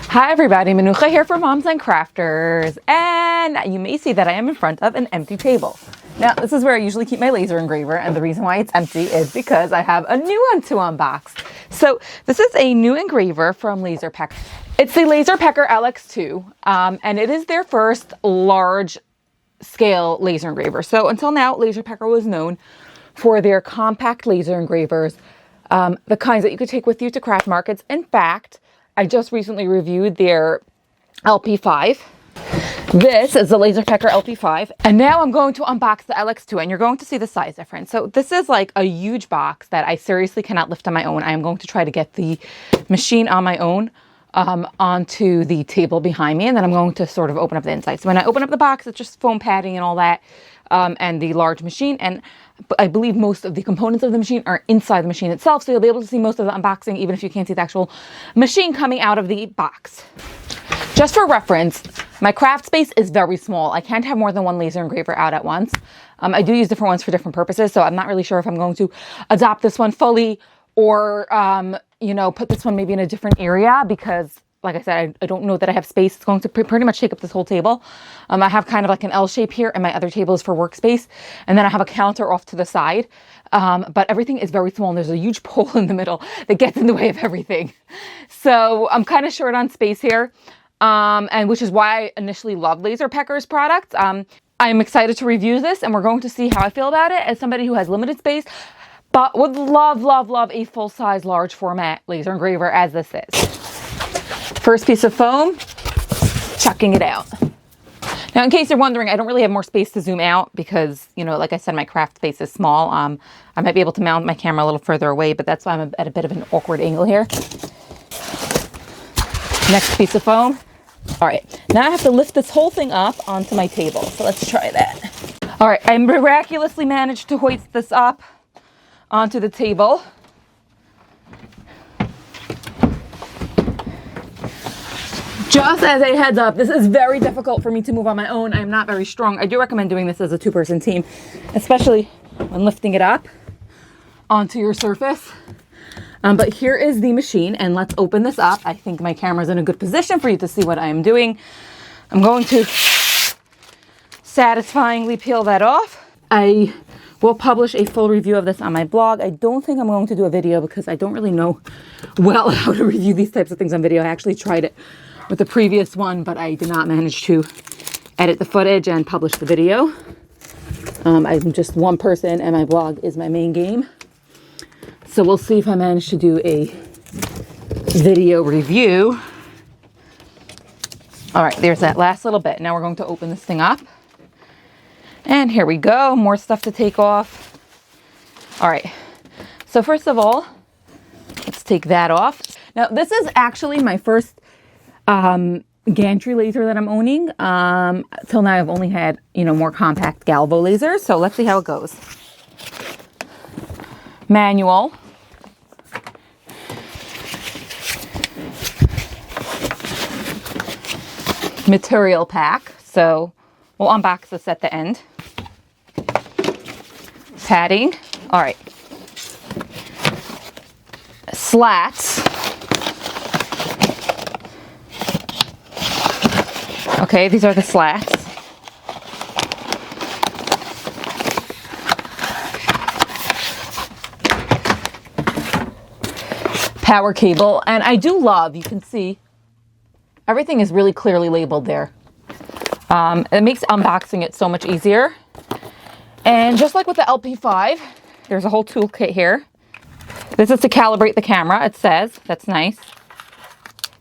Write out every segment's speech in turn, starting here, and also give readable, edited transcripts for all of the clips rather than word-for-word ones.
Hi everybody, Manucha here for Moms and Crafters, and you may see that I am in front of an empty table. Now this is where I usually keep my laser engraver, and the reason why it's empty is because I have a new one to unbox. So this is a new engraver from LaserPecker. It's the LaserPecker LX2, and it is their first large scale laser engraver. So until now, LaserPecker was known for their compact laser engravers, the kinds that you could take with you to craft markets. In fact, I just recently reviewed their LP5. This is the LaserPecker LP5. And now I'm going to unbox the LX2, and you're going to see the size difference. So this is like a huge box that I seriously cannot lift on my own. I am going to try to get the machine on my own onto the table behind me, and then I'm going to sort of open up the inside. So when I open up the box, it's just foam padding and all that, and the large machine. And I believe most of the components of the machine are inside the machine itself, so you'll be able to see most of the unboxing, even if you can't see the actual machine coming out of the box. Just for reference, my craft space is very small. I can't have more than one laser engraver out at once. I do use different ones for different purposes, so I'm not really sure if I'm going to adopt this one fully or, put this one maybe in a different area because, like I said, I don't know that I have space. It's going to pretty much take up this whole table. I have kind of like an L shape here, and my other table is for workspace. And then I have a counter off to the side. But everything is very small, and there's a huge pole in the middle that gets in the way of everything. So I'm kind of short on space here, and which is why I initially loved LaserPecker's products. I'm excited to review this, and we're going to see how I feel about it as somebody who has limited space, but would love, love, love a full-size, large format laser engraver as this is. First piece of foam, chucking it out. Now, in case you're wondering, I don't really have more space to zoom out because, like I said, my craft space is small. I might be able to mount my camera a little further away, but that's why I'm at a bit of an awkward angle here. Next piece of foam. All right, now I have to lift this whole thing up onto my table. So let's try that. All right, I miraculously managed to hoist this up onto the table. Just as a heads up, this is very difficult for me to move on my own. I am not very strong. I do recommend doing this as a two-person team, especially when lifting it up onto your surface. But here is the machine, and let's open this up. I think my camera's in a good position for you to see what I am doing. I'm going to satisfyingly peel that off. I will publish a full review of this on my blog. I don't think I'm going to do a video because I don't really know well how to review these types of things on video. I actually tried it with the previous one, but I did not manage to edit the footage and publish the video. I'm just one person, and my blog is my main game. So we'll see if I manage to do a video review. All right, there's that last little bit. Now we're going to open this thing up. And here we go, more stuff to take off. All right, so first of all, let's take that off. Now, this is actually my first gantry laser that I'm owning. Till now I've only had, more compact galvo lasers. So let's see how it goes. Manual. Material pack. So we'll unbox this at the end. Padding. All right. Slats. Okay, these are the slats. Power cable, and I do love, you can see, everything is really clearly labeled there. It makes unboxing it so much easier. And just like with the LP5, there's a whole toolkit here. This is to calibrate the camera, it says. That's nice.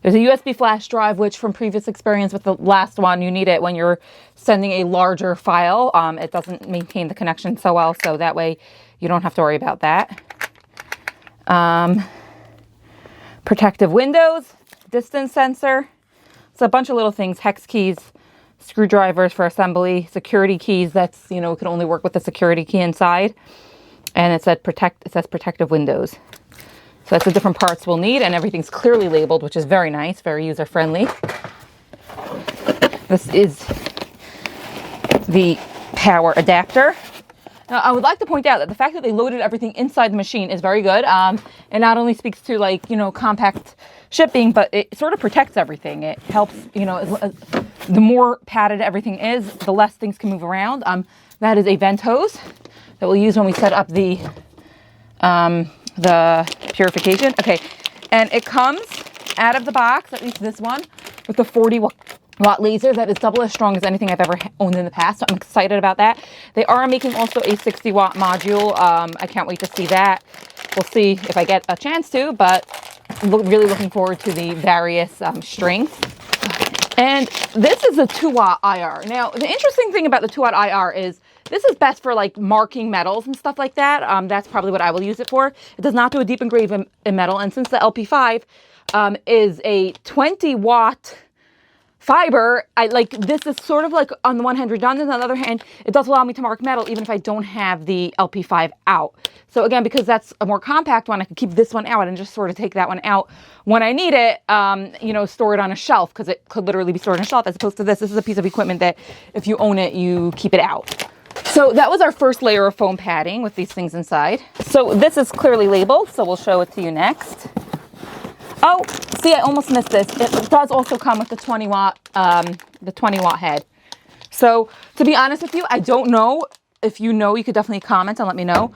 There's a USB flash drive, which from previous experience with the last one, you need it when you're sending a larger file. It doesn't maintain the connection so well, so that way you don't have to worry about that. Protective windows, distance sensor. It's a bunch of little things, hex keys, screwdrivers for assembly, security keys. That's, it can only work with the security key inside. And it says protective windows. So that's the different parts we'll need, and everything's clearly labeled, which is very nice, very user-friendly. This is the power adapter. Now, I would like to point out that the fact that they loaded everything inside the machine is very good. It not only speaks to, like, you know, compact shipping, but it sort of protects everything. It helps, you know, the more padded everything is, the less things can move around. That is a vent hose that we'll use when we set up the purification. Okay, and it comes out of the box, at least this one, with the 40-watt laser that is double as strong as anything I've ever owned in the past. So I'm excited about that. They are making also a 60-watt module. I can't wait to see that. We'll see if I get a chance to, but really looking forward to the various strengths. And this is a 2-watt IR. Now, the interesting thing about the 2-watt IR is this is best for like marking metals and stuff like that. That's probably what I will use it for. It does not do a deep engrave in metal. And since the LP5 is a 20-watt fiber, this is sort of like on the one hand redundant, on the other hand, it does allow me to mark metal even if I don't have the LP5 out. So again, because that's a more compact one, I could keep this one out and just sort of take that one out when I need it, you know, store it on a shelf, because it could literally be stored on a shelf, as opposed to this. This is a piece of equipment that if you own it, you keep it out. So that was our first layer of foam padding with these things inside. So this is clearly labeled, so we'll show it to you next. Oh, see, I almost missed this. It does also come with the 20-watt head. So to be honest with you, I don't know. If you know, you could definitely comment and let me know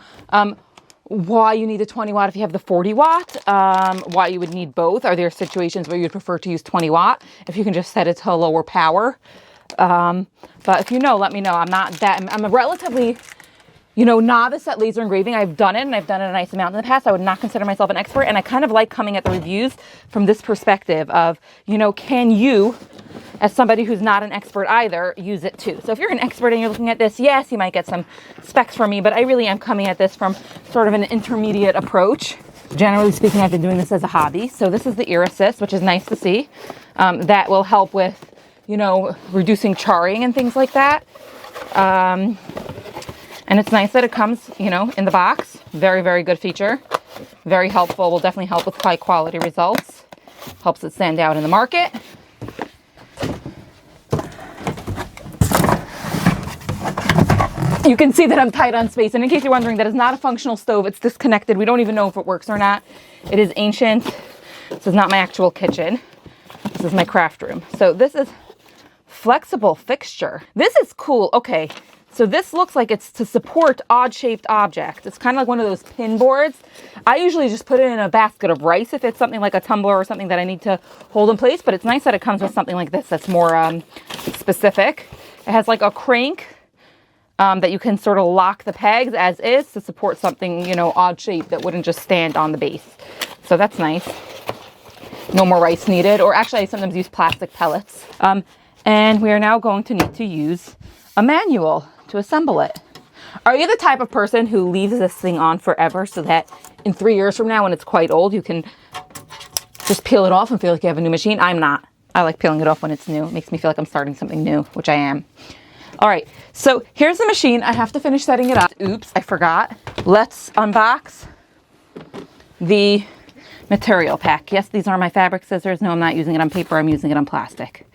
why you need the 20-watt if you have the 40-watt, why you would need both. Are there situations where you'd prefer to use 20-watt if you can just set it to a lower power? But if you know, let me know. I'm a relatively, you know, novice at laser engraving. I've done it, and I've done it a nice amount in the past. I would not consider myself an expert, and I kind of like coming at the reviews from this perspective of, you know, can you, as somebody who's not an expert either, use it too? So if you're an expert and you're looking at this, yes, you might get some specs from me, but I really am coming at this from sort of an intermediate approach. Generally speaking, I've been doing this as a hobby. So this is the ear assist, which is nice to see. That will help with, you know, reducing charring and things like that. And it's nice that it comes, you know, in the box. Very, very good feature. Very helpful. Will definitely help with high quality results. Helps it stand out in the market. You can see that I'm tight on space. And in case you're wondering, that is not a functional stove. It's disconnected. We don't even know if it works or not. It is ancient. This is not my actual kitchen. This is my craft room. So this is flexible fixture. This is cool. Okay. So this looks like it's to support odd-shaped objects. It's kind of like one of those pin boards. I usually just put it in a basket of rice if it's something like a tumbler or something that I need to hold in place, but it's nice that it comes with something like this that's more specific. It has like a crank that you can sort of lock the pegs as is to support something, you know, odd-shaped that wouldn't just stand on the base. So that's nice. No more rice needed, or actually I sometimes use plastic pellets. And we are now going to need to use a manual to assemble it. Are you the type of person who leaves this thing on forever so that in 3 years from now when it's quite old, you can just peel it off and feel like you have a new machine? I'm not. I like peeling it off when it's new. It makes me feel like I'm starting something new, which I am. All right, so here's the machine. I have to finish setting it up. Oops, I forgot. Let's unbox the material pack. Yes, these are my fabric scissors. No, I'm not using it on paper. I'm using it on plastic.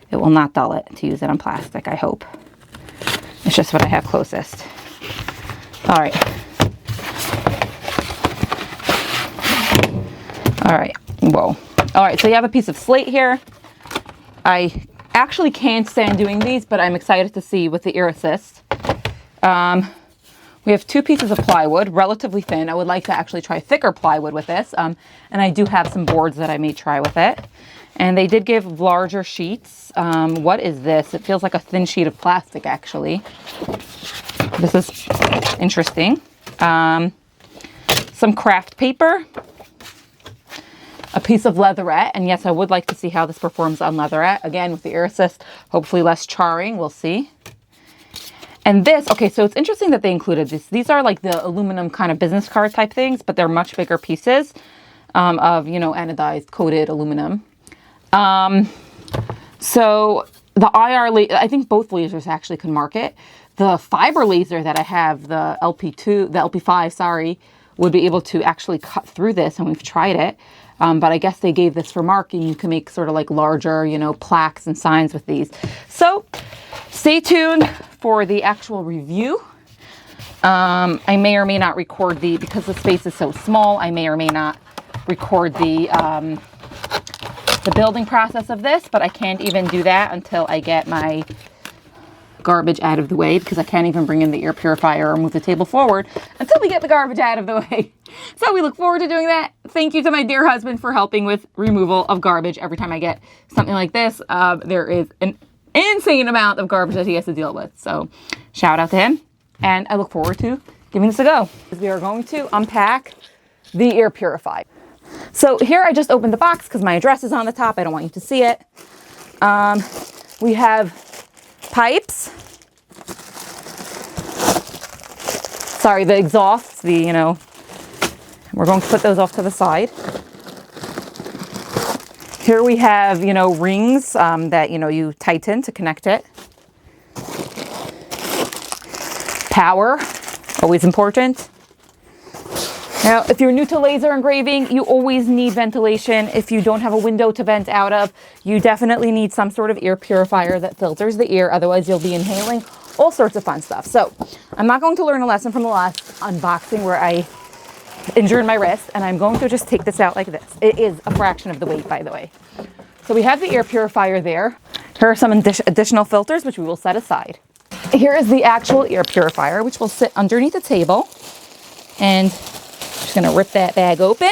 It will not dull it to use it on plastic, I hope. It's just what I have closest. All right. All right. Whoa. All right, so you have a piece of slate here. I actually can't stand doing these, but I'm excited to see with the ear assist. We have 2 pieces of plywood, relatively thin. I would like to actually try thicker plywood with this. And I do have some boards that I may try with it. And they did give larger sheets. What is this? It feels like a thin sheet of plastic, actually. This is interesting. Some craft paper. A piece of leatherette. And yes, I would like to see how this performs on leatherette. Again, with the ear assist, hopefully less charring. We'll see. And this, okay, so it's interesting that they included this. These are like the aluminum kind of business card type things, but they're much bigger pieces of, you know, anodized coated aluminum. So the IR, I think both lasers actually can mark it. The fiber laser that I have, the LP5, sorry, would be able to actually cut through this, and we've tried it. But I guess they gave this for marking. You can make sort of like larger, you know, plaques and signs with these. So stay tuned for the actual review I may or may not record because the space is so small, I may or may not record the building process of this, but I can't even do that until I get my garbage out of the way, because I can't even bring in the air purifier or move the table forward until we get the garbage out of the way. So we look forward to doing that. Thank you to my dear husband for helping with removal of garbage. Every time I get something like this, there is an insane amount of garbage that he has to deal with. So shout out to him, and I look forward to giving this a go. We are going to unpack the air purifier. So here I just opened the box because my address is on the top. I don't want you to see it. We have pipes. Sorry, the exhausts, we're going to put those off to the side. Here we have, rings that, you tighten to connect it. Power, always important. Now, if you're new to laser engraving, you always need ventilation. If you don't have a window to vent out of, you definitely need some sort of air purifier that filters the air. Otherwise, you'll be inhaling all sorts of fun stuff. So I'm not going to learn a lesson from the last unboxing where I injured my wrist, and I'm going to just take this out like this. It is a fraction of the weight, by the way. So we have the air purifier there. Here are some additional filters, which we will set aside. Here is the actual air purifier, which will sit underneath the table. And just gonna rip that bag open.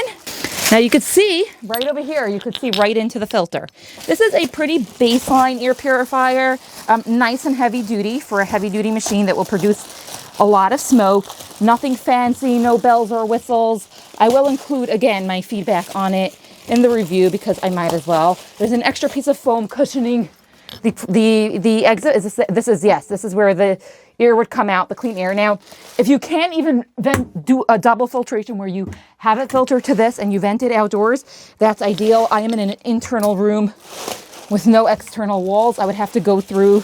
Now you could see right over here, you could see right into the filter. This is a pretty baseline air purifier, nice and heavy duty for a heavy duty machine that will produce a lot of smoke. Nothing fancy, no bells or whistles. I will include, again, my feedback on it in the review because I might as well. There's an extra piece of foam cushioning the exit. This is where the air would come out, the clean air. Now, if you can't even do a double filtration where you have it filter to this and you vent it outdoors, that's ideal. I am in an internal room with no external walls. I would have to go through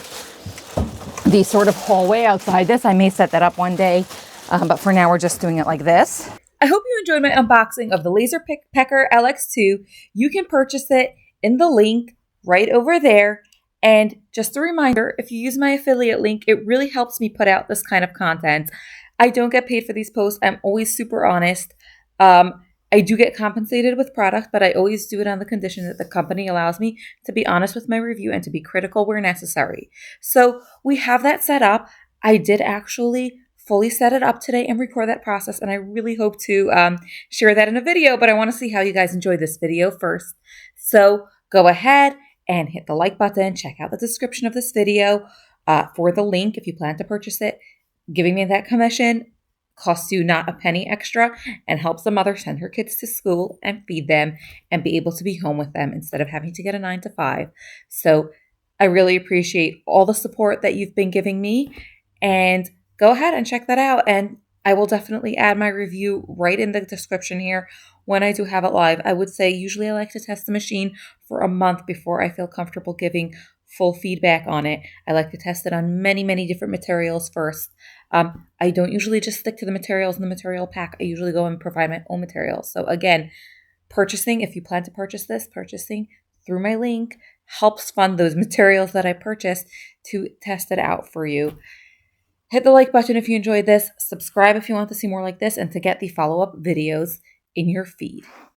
the sort of hallway outside this. I may set that up one day, but for now we're just doing it like this. I hope you enjoyed my unboxing of the LaserPecker LX2. You can purchase it in the link right over there. And just a reminder, if you use my affiliate link, it really helps me put out this kind of content. I don't get paid for these posts. I'm always super honest. I do get compensated with product, but I always do it on the condition that the company allows me to be honest with my review and to be critical where necessary. So we have that set up. I did actually fully set it up today and record that process, and I really hope to share that in a video, but I want to see how you guys enjoy this video first. So go ahead and hit the like button. Check out the description of this video for the link if you plan to purchase it. Giving me that commission costs you not a penny extra and helps the mother send her kids to school and feed them and be able to be home with them instead of having to get a 9 to 5. So I really appreciate all the support that you've been giving me, and go ahead and check that out. And I will definitely add my review right in the description here when I do have it live. I would say usually I like to test the machine for a month before I feel comfortable giving full feedback on it. I like to test it on many, many different materials first. I don't usually just stick to the materials in the material pack. I usually go and provide my own materials. So again, purchasing, if you plan to purchase this, purchasing through my link helps fund those materials that I purchased to test it out for you. Hit the like button if you enjoyed this. Subscribe if you want to see more like this and to get the follow-up videos in your feed.